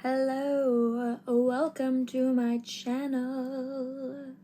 Hello, welcome to my channel,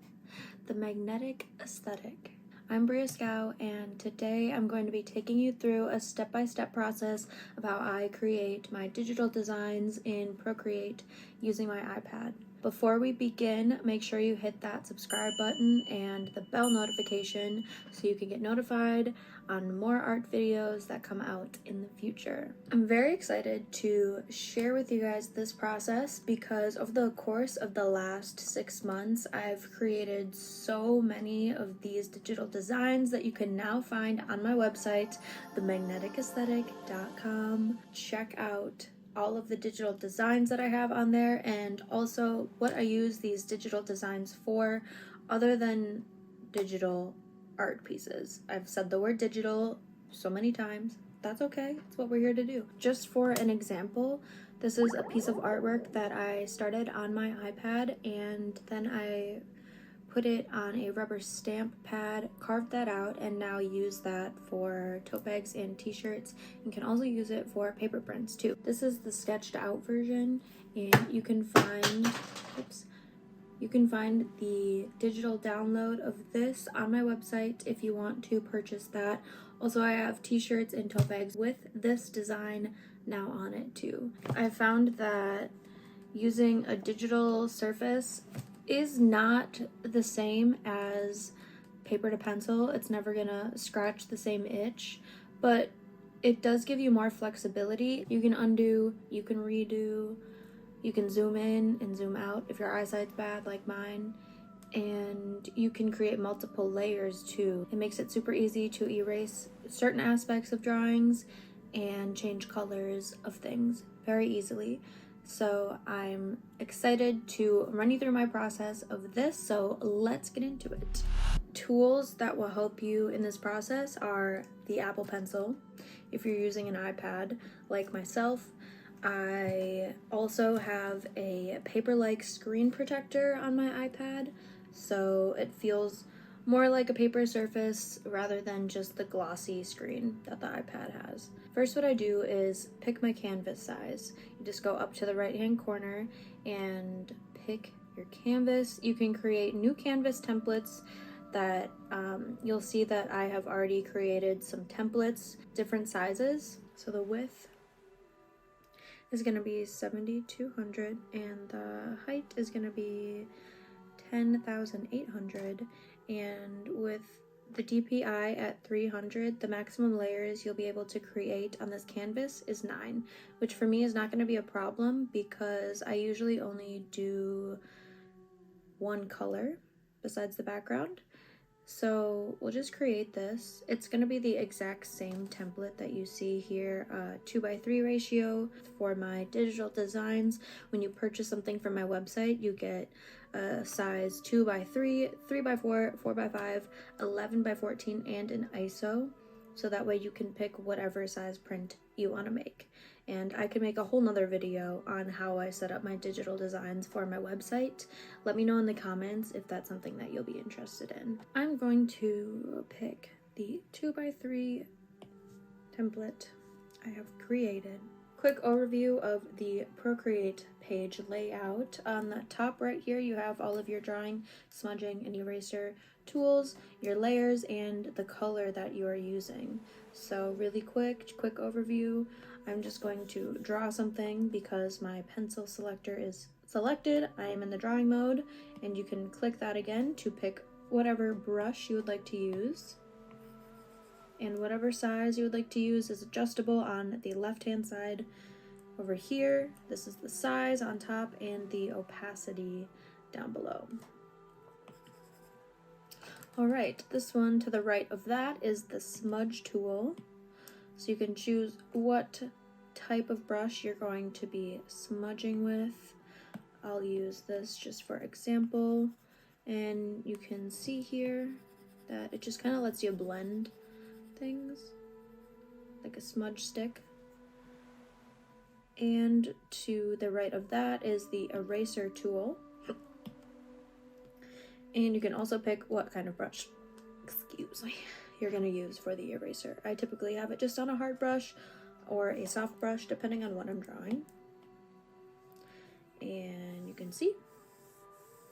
The Magnetic Aesthetic. I'm Bria Scow, and today I'm going to be taking you through a step-by-step process of how I create my digital designs in Procreate using my iPad. Before we begin, make sure you hit that subscribe button and the bell notification so you can get notified on more art videos that come out in the future. I'm very excited to share with you guys this process because over the course of the last 6 months, I've created so many of these digital designs that you can now find on my website, themagneticaesthetic.com. Check out all of the digital designs that I have on there and also what I use these digital designs for other than digital art pieces. I've said the word digital so many times. That's okay. That's what we're here to do. Just for an example, this is a piece of artwork that I started on my iPad and then I put it on a rubber stamp pad, carved that out, and now use that for tote bags and t-shirts. You can also use it for paper prints too. This is the sketched out version, and you can find the digital download of this on my website if you want to purchase that. Also, I have t-shirts and tote bags with this design now on it too. I found that using a digital surface is not the same as paper to pencil. It's never gonna scratch the same itch, but it does give you more flexibility. You can undo, you can redo, you can zoom in and zoom out if your eyesight's bad like mine, and you can create multiple layers too. It makes it super easy to erase certain aspects of drawings and change colors of things very easily. So I'm excited to run you through my process of this, so let's get into it. Tools that will help you in this process are the Apple Pencil, if you're using an iPad like myself. I also have a paper-like screen protector on my iPad, so it feels more like a paper surface rather than just the glossy screen that the iPad has. First, what I do is pick my canvas size. You just go up to the right-hand corner and pick your canvas. You can create new canvas templates that you'll see that I have already created some templates, different sizes. So the width is going to be 7,200 and the height is going to be 10,800, and with the DPI at 300, the maximum layers you'll be able to create on this canvas is 9, which for me is not going to be a problem because I usually only do one color besides the background. So we'll just create this. It's going to be the exact same template that you see here, 2:3 ratio for my digital designs. When you purchase something from my website, you get a size 2:3, 3:4, 4:5, 11:14, and an ISO. So that way you can pick whatever size print you want to make. And I can make a whole nother video on how I set up my digital designs for my website. Let me know in the comments if that's something that you'll be interested in. I'm going to pick the 2:3 template I have created. Quick overview of the Procreate page layout. On the top right here, you have all of your drawing, smudging, and eraser tools, your layers, and the color that you are using. So really quick overview. I'm just going to draw something because my pencil selector is selected. I am in the drawing mode, and you can click that again to pick whatever brush you would like to use. And whatever size you would like to use is adjustable on the left-hand side. Over here, this is the size on top and the opacity down below. All right, this one to the right of that is the smudge tool. So you can choose what type of brush you're going to be smudging with. I'll use this just for example. And you can see here that it just kind of lets you blend things like a smudge stick. And to the right of that is the eraser tool. And you can also pick what kind of brush, you're going to use for the eraser. I typically have it just on a hard brush or a soft brush depending on what I'm drawing. can see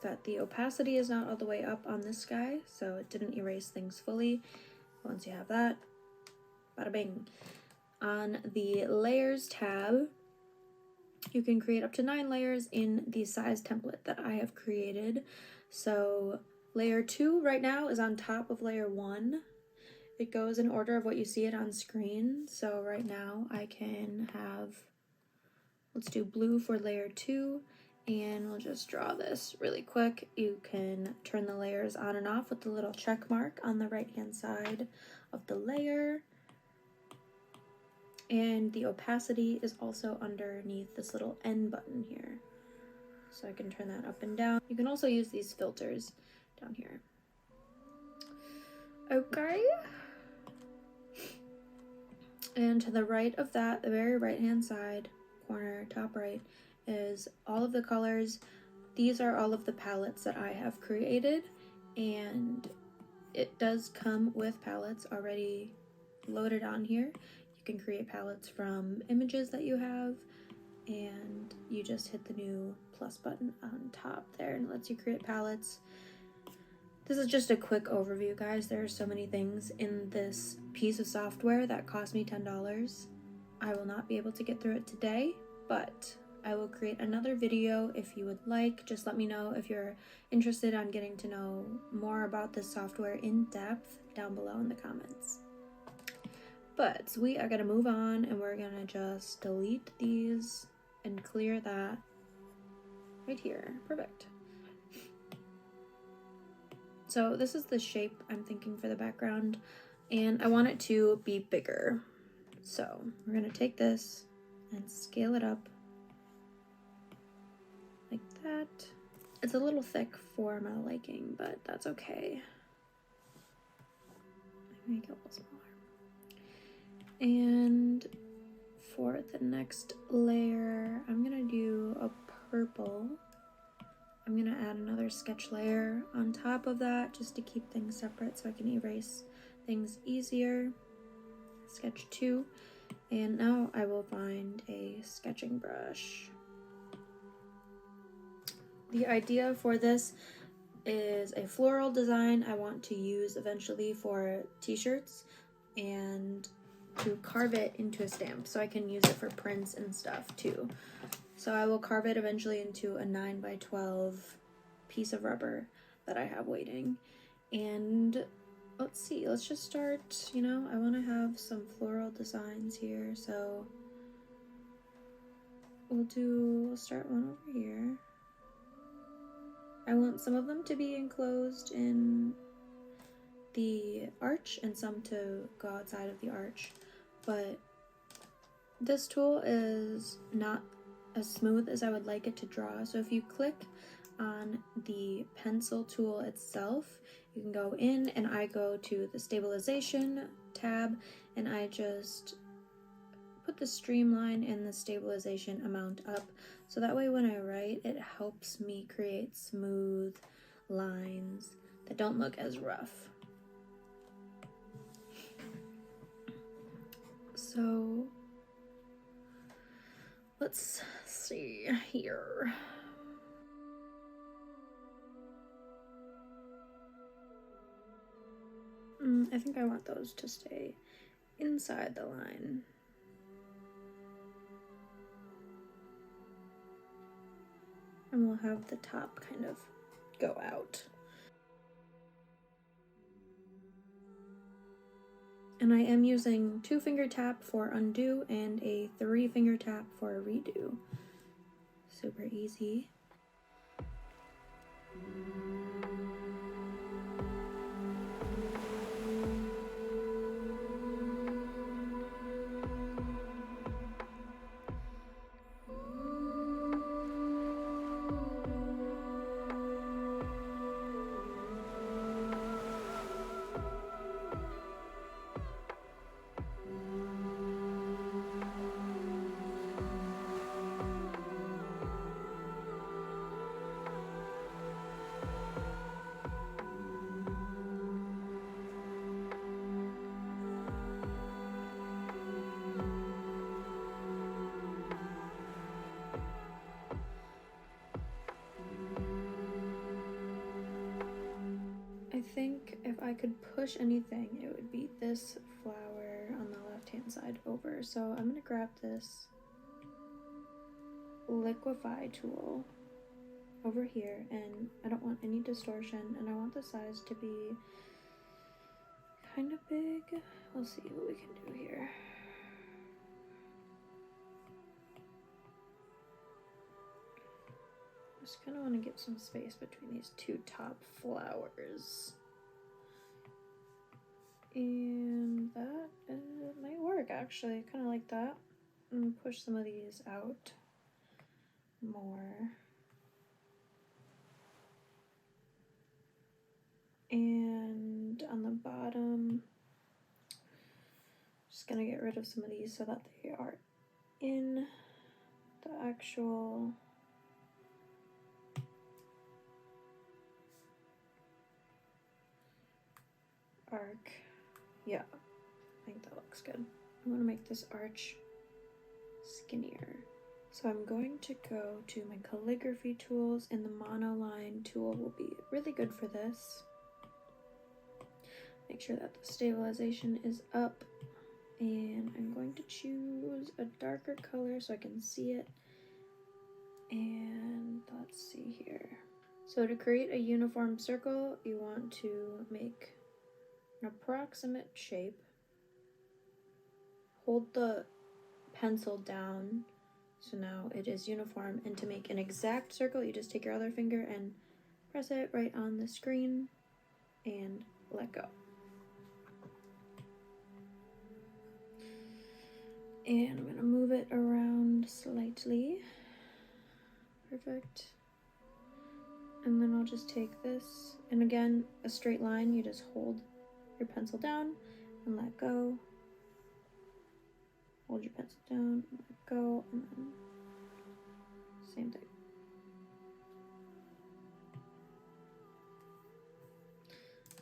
that the opacity is not all the way up on this guy, so it didn't erase things fully. Once you have that, bada bing. On the layers tab, you can create up to 9 layers in the size template that I have created. So layer 2 right now is on top of layer 1. It goes in order of what you see it on screen. So right now I can have, let's do blue for layer 2, and we'll just draw this really quick. You can turn the layers on and off with the little check mark on the right hand side of the layer. And the opacity is also underneath this little N button here. So I can turn that up and down. You can also use these filters down here. Okay. And to the right of that, the very right hand side corner, top right, is all of the colors. These are all of the palettes that I have created, and it does come with palettes already loaded on here. You can create palettes from images that you have, and you just hit the new plus button on top there and it lets you create palettes. This is just a quick overview, guys. There are so many things in this piece of software that cost me $10. I will not be able to get through it today, but I will create another video if you would like. Just let me know if you're interested on getting to know more about this software in depth down below in the comments. But we are gonna move on, and we're gonna just delete these and clear that right here. Perfect. So this is the shape I'm thinking for the background, and I want it to be bigger. So we're gonna take this and scale it up like that. It's a little thick for my liking, but that's okay. Make it a little smaller. And for the next layer, I'm gonna do a purple. I'm gonna add another sketch layer on top of that just to keep things separate so I can erase things easier. Sketch 2. And now I will find a sketching brush. The idea for this is a floral design I want to use eventually for t-shirts, and to carve it into a stamp so I can use it for prints and stuff too. So I will carve it eventually into a 9x12 piece of rubber that I have waiting. And let's see, let's just start, you know, I want to have some floral designs here, so we'll start one over here. I want some of them to be enclosed in the arch and some to go outside of the arch, but this tool is not as smooth as I would like it to draw. So if you click on the pencil tool itself, you can go in, and I go to the stabilization tab, and I just put the streamline and the stabilization amount up, so that way when I write, it helps me create smooth lines that don't look as rough. So let's see here. I think I want those to stay inside the line. And we'll have the top kind of go out. And I am using 2-finger tap for undo and a 3-finger tap for redo. Super easy. think if I could push anything, it would be this flower on the left-hand side over. So I'm gonna grab this liquefy tool over here, and I don't want any distortion, and I want the size to be kind of big. We'll see what we can do here. Just kind of want to get some space between these two top flowers. And that might work actually, kind of like that. I'm gonna push some of these out more. And on the bottom, just gonna get rid of some of these so that they are in the actual arc. Yeah, I think that looks good. I want to make this arch skinnier. So I'm going to go to my calligraphy tools, and the monoline tool will be really good for this. Make sure that the stabilization is up, and I'm going to choose a darker color so I can see it. And let's see here. So to create a uniform circle, you want to make an approximate shape. Hold the pencil down so now it is uniform, and to make an exact circle you just take your other finger and press it right on the screen and let go. And I'm gonna move it around slightly. Perfect. And then I'll just take this, and again, a straight line, you just hold your pencil down and let go. Hold your pencil down, and let go, and then same thing.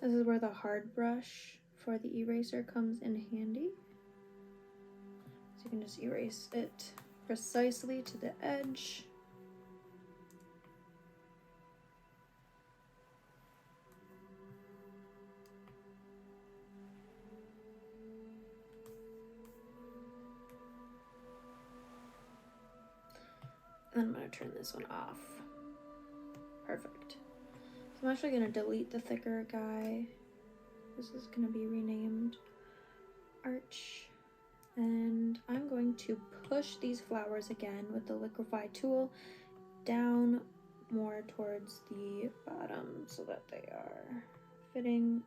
This is where the hard brush for the eraser comes in handy. So you can just erase it precisely to the edge. And I'm going to turn this one off. Perfect. So I'm actually going to delete the thicker guy. This is going to be renamed Arch. And I'm going to push these flowers again with the liquefy tool down more towards the bottom so that they are fitting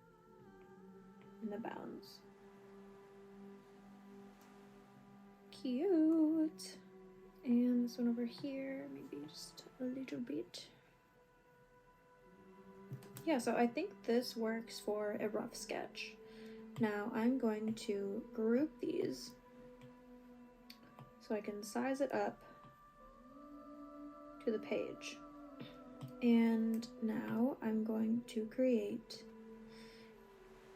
in the bounds. Cute. And this one over here, maybe just a little bit. Yeah, so I think this works for a rough sketch. Now I'm going to group these so I can size it up to the page. And now I'm going to create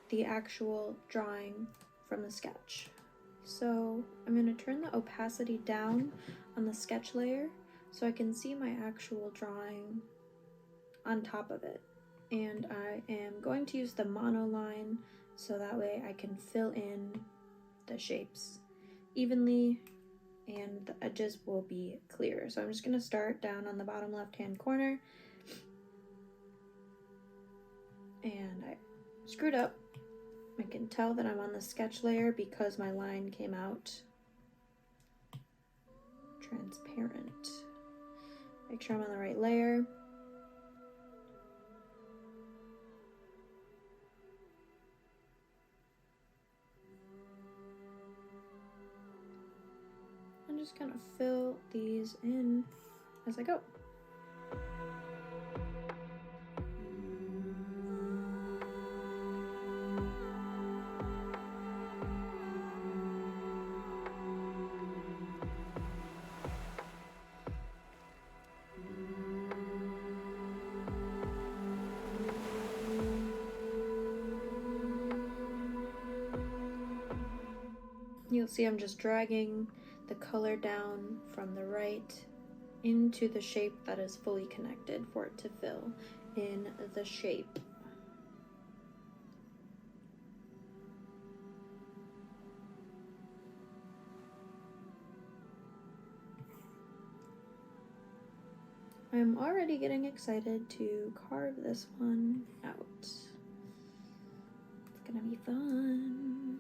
the actual drawing from the sketch. So I'm going to turn the opacity down on the sketch layer so I can see my actual drawing on top of it. And I am going to use the monoline so that way I can fill in the shapes evenly and the edges will be clear. So I'm just going to start down on the bottom left hand corner, and I screwed up. I can tell that I'm on the sketch layer because my line came out transparent. Make sure I'm on the right layer. I'm just gonna fill these in as I go. You'll see I'm just dragging the color down from the right into the shape that is fully connected for it to fill in the shape. I'm already getting excited to carve this one out. It's gonna be fun.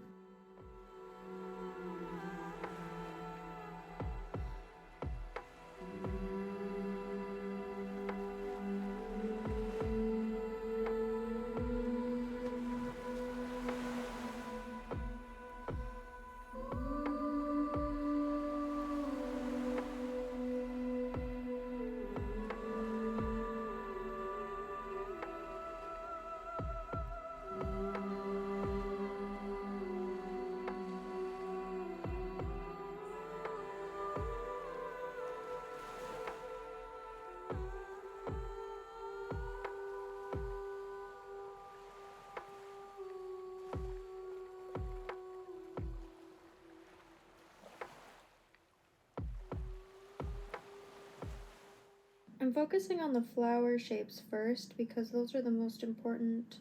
I'm focusing on the flower shapes first because those are the most important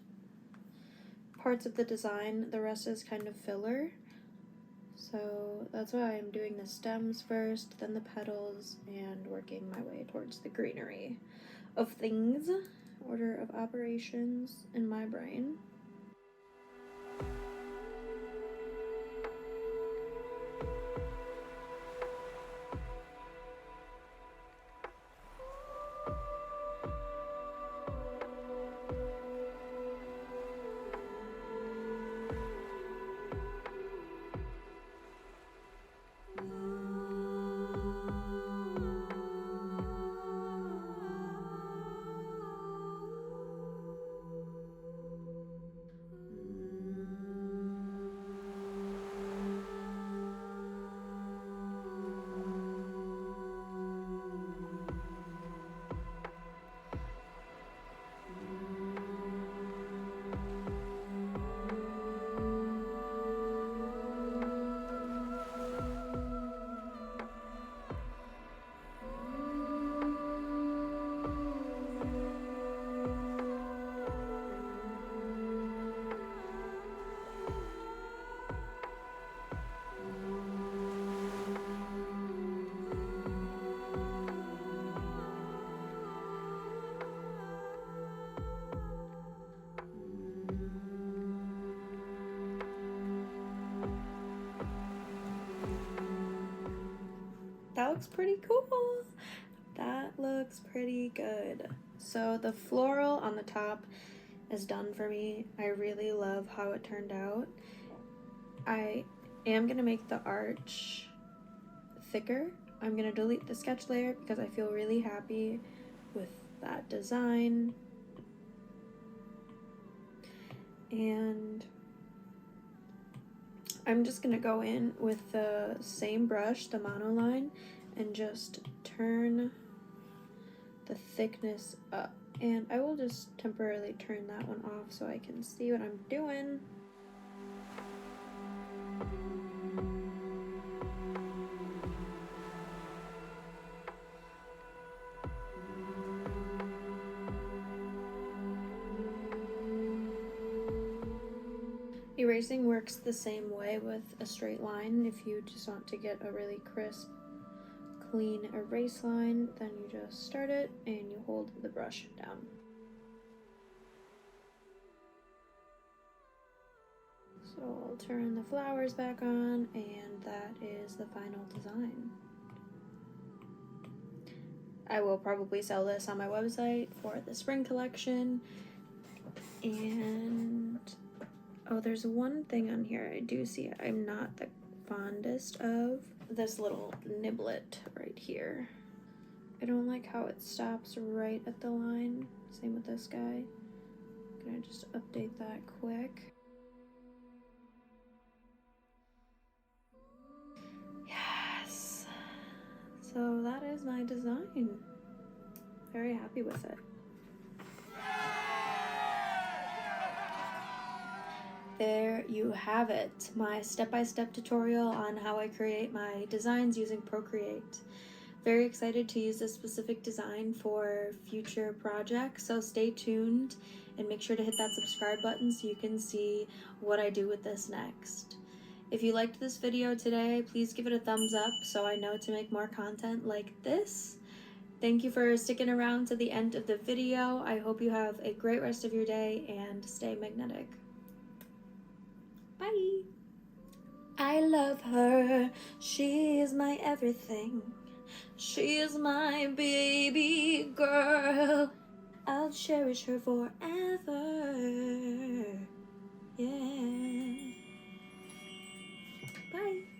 parts of the design. The rest is kind of filler. So that's why I'm doing the stems first, then the petals, and working my way towards the greenery of things. Order of operations in my brain. That looks pretty cool. That looks pretty good. So the floral on the top is done for me. I really love how it turned out. I am gonna make the arch thicker. I'm gonna delete the sketch layer because I feel really happy with that design. And I'm just gonna go in with the same brush, the monoline, and just turn the thickness up. And I will just temporarily turn that one off so I can see what I'm doing. Erasing works the same way with a straight line. If you just want to get a really crisp, clean erase line, then you just start it and you hold the brush down. So I'll turn the flowers back on, and that is the final design. I will probably sell this on my website for the spring collection. And oh, there's one thing on here I do see I'm not the fondest of. This little niblet right here. I don't like how it stops right at the line. Same with this guy. I'm gonna just update that quick. Yes! So that is my design. Very happy with it. There you have it, my step-by-step tutorial on how I create my designs using Procreate. Very excited to use this specific design for future projects, so stay tuned and make sure to hit that subscribe button so you can see what I do with this next. If you liked this video today, please give it a thumbs up so I know to make more content like this. Thank you for sticking around to the end of the video. I hope you have a great rest of your day and stay magnetic. Bye. I love her. She is my everything. She is my baby girl. I'll cherish her forever. Yeah. Bye.